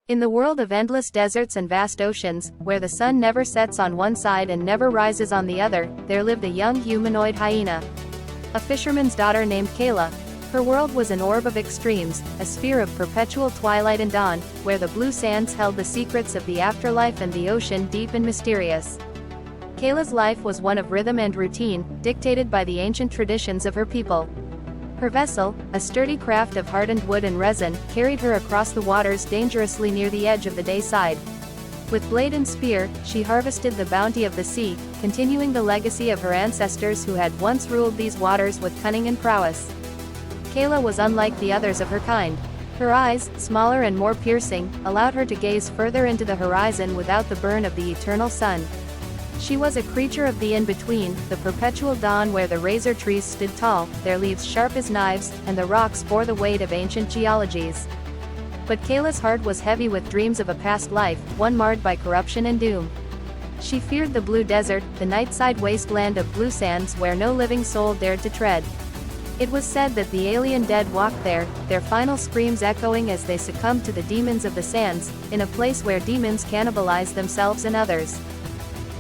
In the world of endless deserts and vast oceans, where the sun never sets on one side and never rises on the other, there lived a young humanoid hyena. A fisherman's daughter named Kaela. Her world was an orb of extremes, a sphere of perpetual twilight and dawn, where the blue sands held the secrets of the afterlife and the ocean deep and mysterious. Kaela's life was one of rhythm and routine, dictated by the ancient traditions of her people. Her vessel, a sturdy craft of hardened wood and resin, carried her across the waters dangerously near the edge of the day side. With blade and spear, she harvested the bounty of the sea, continuing the legacy of her ancestors who had once ruled these waters with cunning and prowess. Kaela was unlike the others of her kind. Her eyes, smaller and more piercing, allowed her to gaze further into the horizon without the burn of the eternal sun. She was a creature of the in-between, the perpetual dawn where the razor trees stood tall, their leaves sharp as knives, and the rocks bore the weight of ancient geologies. But Kaela's heart was heavy with dreams of a past life, one marred by corruption and doom. She feared the blue desert, the night-side wasteland of blue sands where no living soul dared to tread. It was said that the alien dead walked there, their final screams echoing as they succumbed to the demons of the sands, in a place where demons cannibalize themselves and others.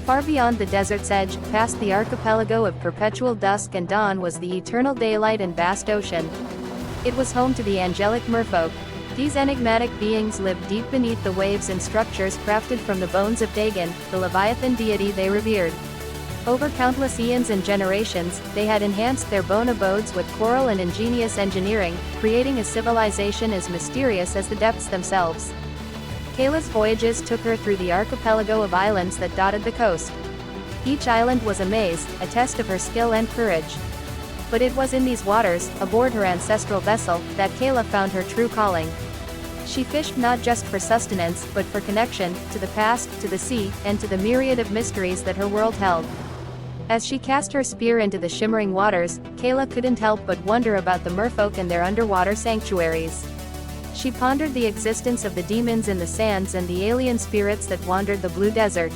Far beyond the desert's edge, past the archipelago of perpetual dusk and dawn was the eternal daylight and vast ocean. It was home to the angelic Merfolk. These enigmatic beings lived deep beneath the waves in structures crafted from the bones of Dagon, the Leviathan deity they revered. Over countless eons and generations, they had enhanced their bone abodes with coral and ingenious engineering, creating a civilization as mysterious as the depths themselves. Kaela's voyages took her through the archipelago of islands that dotted the coast. Each island was a maze, a test of her skill and courage. But it was in these waters, aboard her ancestral vessel, that Kaela found her true calling. She fished not just for sustenance, but for connection, to the past, to the sea, and to the myriad of mysteries that her world held. As she cast her spear into the shimmering waters, Kaela couldn't help but wonder about the merfolk and their underwater sanctuaries. She pondered the existence of the demons in the sands and the alien spirits that wandered the blue desert.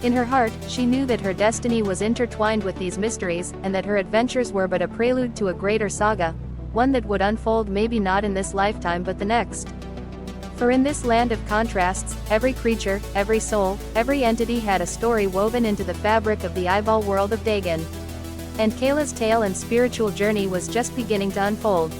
In her heart, she knew that her destiny was intertwined with these mysteries, and that her adventures were but a prelude to a greater saga, one that would unfold maybe not in this lifetime but the next. For in this land of contrasts, every creature, every soul, every entity had a story woven into the fabric of the eyeball world of Dagon. And Kaela's tale and spiritual journey was just beginning to unfold.